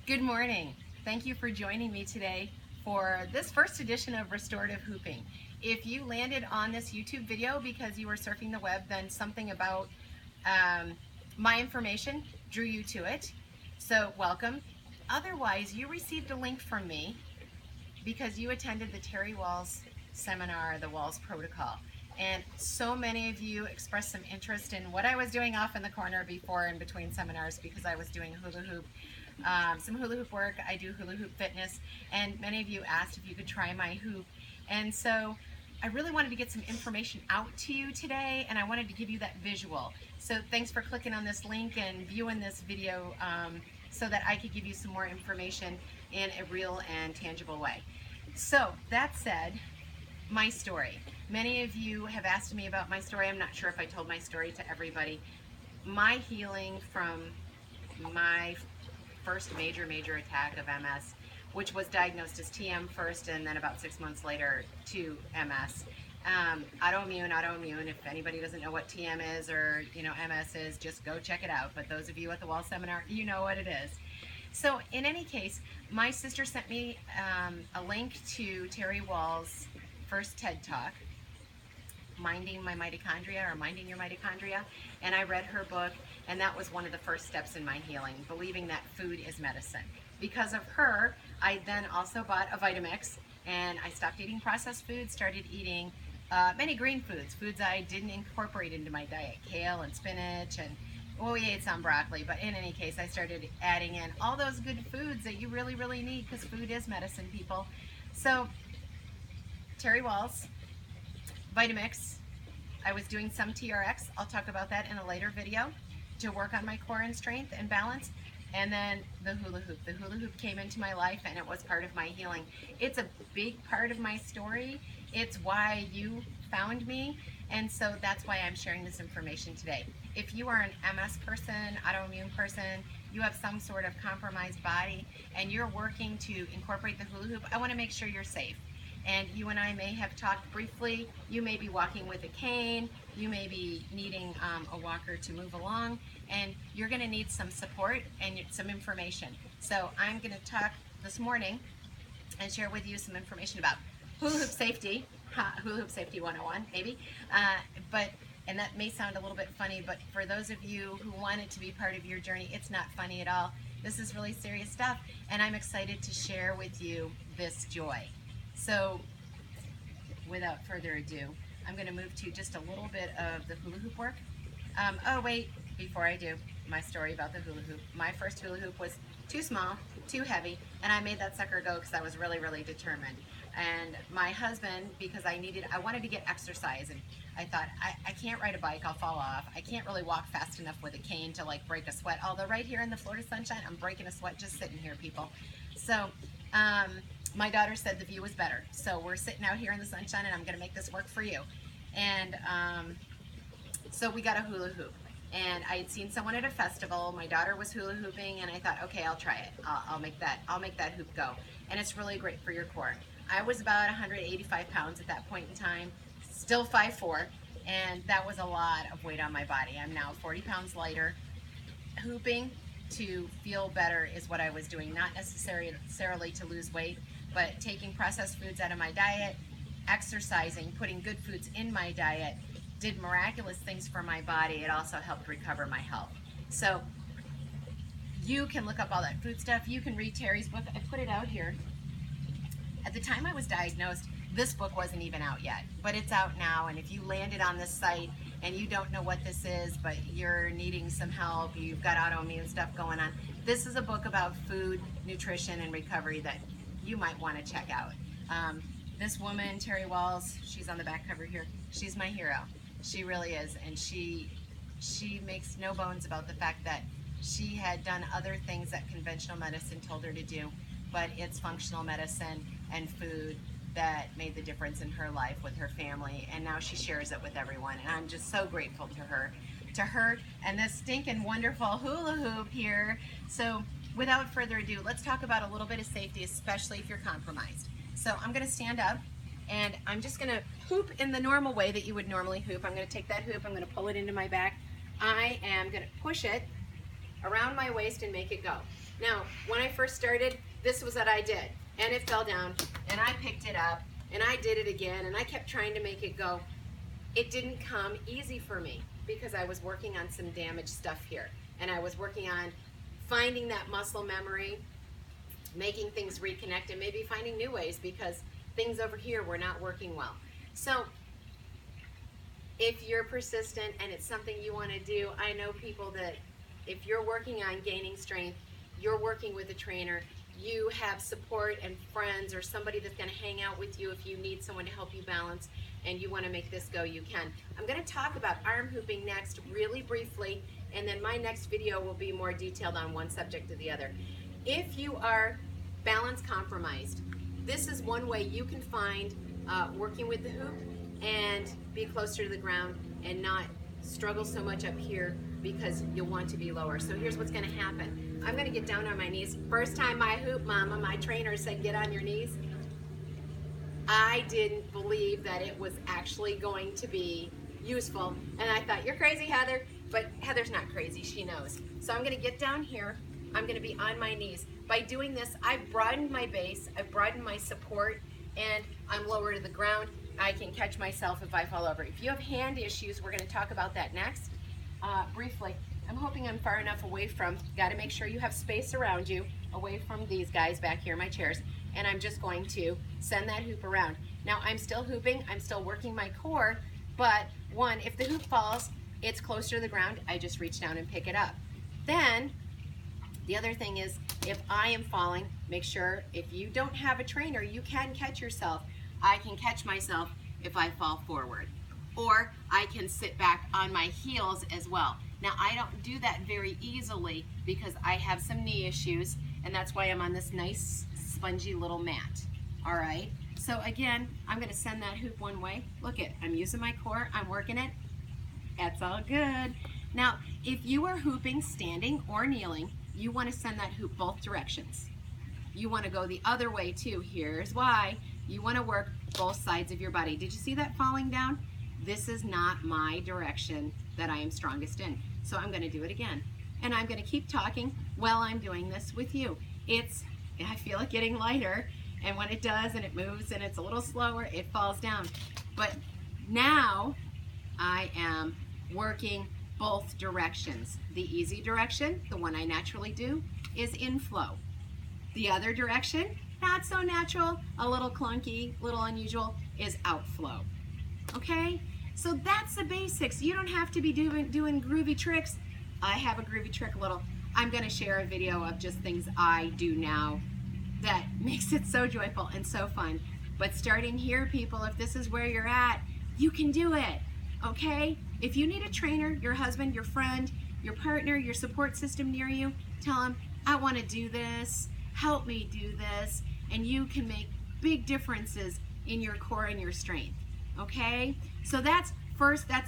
Good morning. Thank you for joining me today for this first edition of Restorative Hooping. If you landed on this YouTube video because you were surfing the web, then something about my information drew you to it. So welcome. Otherwise, you received a link from me because you attended the Terry Walls seminar, the Walls Protocol. And so many of you expressed some interest in what I was doing off in the corner before and between seminars because I was doing hula hoop. Some hula hoop work. I do hula hoop fitness, and many of you asked if you could try my hoop. And so I really wanted to get some information out to you today, and I wanted to give you that visual. So thanks for clicking on this link and viewing this video so that I could give you some more information in a real and tangible way. So that said, my story. Many of you have asked me about my story. I'm not sure if I told my story to everybody. My healing from my first major attack of MS, which was diagnosed as TM first and then about 6 months later to MS. Autoimmune. If anybody doesn't know what TM is or MS is, just go check it out. But those of you at the Wall Seminar, you know what it is. So in any case, my sister sent me a link to Terry Wall's first TED Talk, Minding My Mitochondria, or Minding Your Mitochondria, and I read her book, and that was one of the first steps in my healing, believing that food is medicine. Because of her, I then also bought a Vitamix, and I stopped eating processed foods, started eating many green foods I didn't incorporate into my diet, kale and spinach, and we ate some broccoli, but in any case, I started adding in all those good foods that you really need, because food is medicine, people. So, Terry Walls, Vitamix. I was doing some TRX. I'll talk about that in a later video to work on my core and strength and balance. And then the hula hoop. The hula hoop came into my life, and it was part of my healing. It's a big part of my story. It's why you found me, and so that's why I'm sharing this information today. If you are an MS person, autoimmune person, you have some sort of compromised body, and you're working to incorporate the hula hoop, I want to make sure you're safe. And you and I may have talked briefly. You may be walking with a cane. You may be needing a walker to move along, and you're going to need some support and some information. So I'm going to talk this morning and share with you some information about hula hoop safety, hula hoop safety 101 maybe. And that may sound a little bit funny, but for those of you who want it to be part of your journey, it's not funny at all. This is really serious stuff, and I'm excited to share with you this joy. So, without further ado, I'm going to move to just a little bit of the hula hoop work. Oh wait, before I do, my story about the hula hoop. My first hula hoop was too small, too heavy, and I made that sucker go because I was really determined. And my husband, because I wanted to get exercise, and I thought, I can't ride a bike, I'll fall off. I can't really walk fast enough with a cane to like break a sweat. Although right here in the Florida sunshine, I'm breaking a sweat just sitting here, people. So, my daughter said the view was better. So we're sitting out here in the sunshine, and I'm going to make this work for you. And so we got a hula hoop. And I had seen someone at a festival. My daughter was hula hooping, and I thought, okay, I'll try it. I'll make that hoop go. And it's really great for your core. I was about 185 pounds at that point in time, still 5'4", and that was a lot of weight on my body. I'm now 40 pounds lighter. Hooping to feel better is what I was doing, not necessarily to lose weight, but taking processed foods out of my diet, exercising, putting good foods in my diet, did miraculous things for my body. It also helped recover my health. So you can look up all that food stuff. You can read Terry's book. I put it out here. At the time I was diagnosed, this book wasn't even out yet, but it's out now. And if you landed on this site and you don't know what this is, but you're needing some help, you've got autoimmune stuff going on, this is a book about food, nutrition, and recovery that you might want to check out. This woman, Terry Walls, she's on the back cover here. She's my hero. She really is, and she makes no bones about the fact that she had done other things that conventional medicine told her to do, but it's functional medicine and food that made the difference in her life with her family, and now she shares it with everyone, and I'm just so grateful to her and this stinking wonderful hula hoop here. So without further ado, let's talk about a little bit of safety, especially if you're compromised. So I'm going to stand up, and I'm just going to hoop in the normal way that you would normally hoop. I'm going to take that hoop, I'm going to pull it into my back. I am going to push it around my waist and make it go. Now, when I first started, this was what I did. And it fell down, and I picked it up, and I did it again, and I kept trying to make it go. It didn't come easy for me because I was working on some damaged stuff here. And I was working on finding that muscle memory, making things reconnect, and maybe finding new ways because things over here were not working well. So if you're persistent and it's something you want to do, I know people that if you're working on gaining strength, you're working with a trainer, you have support and friends or somebody that's going to hang out with you if you need someone to help you balance and you want to make this go, you can. I'm going to talk about arm hooping next really briefly, and then my next video will be more detailed on one subject or the other. If you are balance compromised, this is one way you can find working with the hoop and be closer to the ground and not struggle so much up here because you'll want to be lower. So here's what's going to happen. I'm going to get down on my knees. First time I hoop, Mama, my trainer said get on your knees. I didn't believe that it was actually going to be useful, and I thought, you're crazy, Heather. But Heather's not crazy, she knows. So I'm going to get down here. I'm going to be on my knees. By doing this, I've broadened my base, I've broadened my support, and I'm lower to the ground. I can catch myself if I fall over. If you have hand issues, we're going to talk about that next. Briefly, I'm hoping I'm far enough away from, got to make sure you have space around you, away from these guys back here, my chairs, and I'm just going to send that hoop around. Now, I'm still hooping, I'm still working my core, but one, if the hoop falls, it's closer to the ground, I just reach down and pick it up. Then, the other thing is, if I am falling, make sure if you don't have a trainer, you can catch yourself. I can catch myself if I fall forward. Or I can sit back on my heels as well. Now, I don't do that very easily because I have some knee issues, and that's why I'm on this nice, spongy little mat. All right? So again, I'm going to send that hoop one way. Look it, I'm using my core, I'm working it. That's all good. Now, if you are hooping standing or kneeling, you want to send that hoop both directions. You want to go the other way too. Here's why. You want to work both sides of your body. Did you see that falling down? This is not my direction that I am strongest in. So I'm going to do it again. And I'm going to keep talking while I'm doing this with you. I feel it getting lighter, and when it does and it moves and it's a little slower, it falls down. But now I am working both directions. The easy direction, the one I naturally do, is inflow. The other direction, not so natural, a little clunky, a little unusual, is outflow. Okay? So that's the basics. You don't have to be doing groovy tricks. I have a groovy trick a little. I'm going to share a video of just things I do now that makes it so joyful and so fun. But starting here, people, if this is where you're at, you can do it. Okay? If you need a trainer, your husband, your friend, your partner, your support system near you, tell them, I want to do this, help me do this, and you can make big differences in your core and your strength. Okay? So that's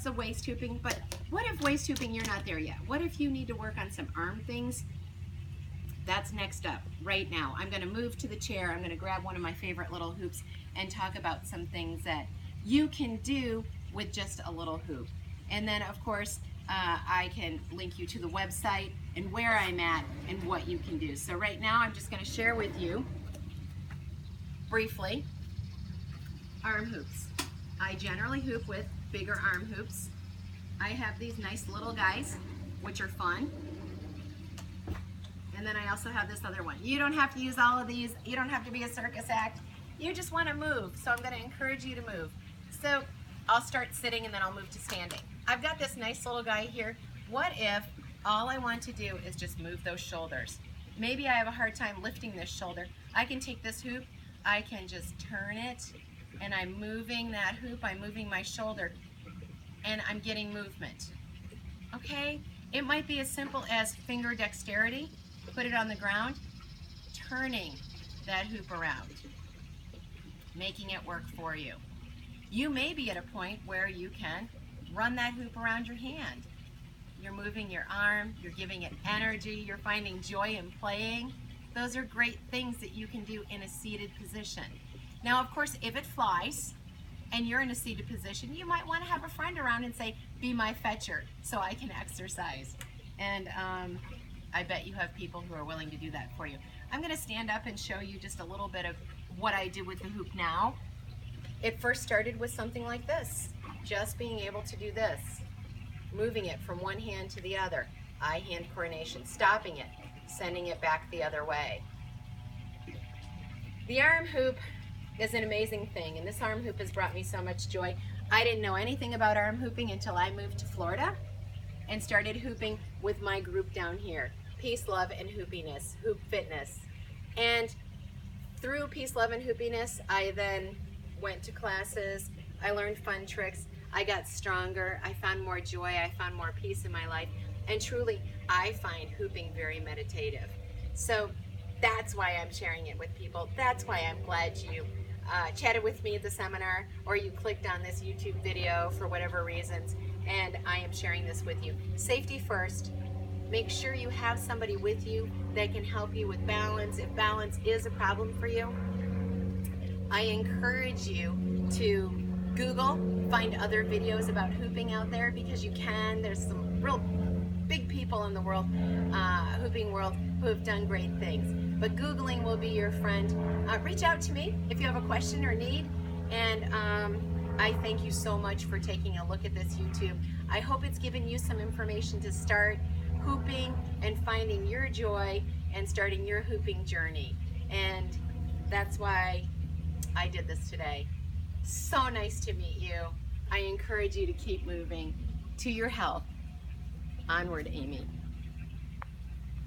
the waist hooping, but what if waist hooping you're not there yet? What if you need to work on some arm things? That's next up right now. I'm going to move to the chair. I'm going to grab one of my favorite little hoops and talk about some things that you can do with just a little hoop. And then, of course, I can link you to the website and where I'm at and what you can do. So right now, I'm just going to share with you, briefly, arm hoops. I generally hoop with bigger arm hoops. I have these nice little guys, which are fun. And then I also have this other one. You don't have to use all of these. You don't have to be a circus act. You just want to move. So I'm going to encourage you to move. So I'll start sitting and then I'll move to standing. I've got this nice little guy here. What if all I want to do is just move those shoulders? Maybe I have a hard time lifting this shoulder. I can take this hoop, I can just turn it, and I'm moving that hoop, I'm moving my shoulder, and I'm getting movement. Okay? It might be as simple as finger dexterity, put it on the ground, turning that hoop around, making it work for you. You may be at a point where you can run that hoop around your hand. You're moving your arm, you're giving it energy, you're finding joy in playing. Those are great things that you can do in a seated position. Now, of course, if it flies and you're in a seated position, you might want to have a friend around and say, be my fetcher so I can exercise. And I bet you have people who are willing to do that for you. I'm going to stand up and show you just a little bit of what I do with the hoop now. It first started with something like this, just being able to do this, moving it from one hand to the other, eye-hand coordination, stopping it, sending it back the other way. The arm hoop is an amazing thing, and this arm hoop has brought me so much joy. I didn't know anything about arm hooping until I moved to Florida and started hooping with my group down here, Peace, Love, and Hoopiness, Hoop Fitness. And through Peace, Love, and Hoopiness, I then went to classes, I learned fun tricks, I got stronger, I found more joy, I found more peace in my life, and truly, I find hooping very meditative. So that's why I'm sharing it with people. That's why I'm glad you chatted with me at the seminar, or you clicked on this YouTube video for whatever reasons, and I am sharing this with you. Safety first. Make sure you have somebody with you that can help you with balance. If balance is a problem for you, I encourage you to Google, find other videos about hooping out there, because you can. There's some real big people in the world, hooping world, who have done great things. But Googling will be your friend. Reach out to me if you have a question or need. And I thank you so much for taking a look at this YouTube. I hope it's given you some information to start hooping and finding your joy and starting your hooping journey. And that's why I did this today. So nice to meet you. I encourage you to keep moving to your health. Onward, Amy.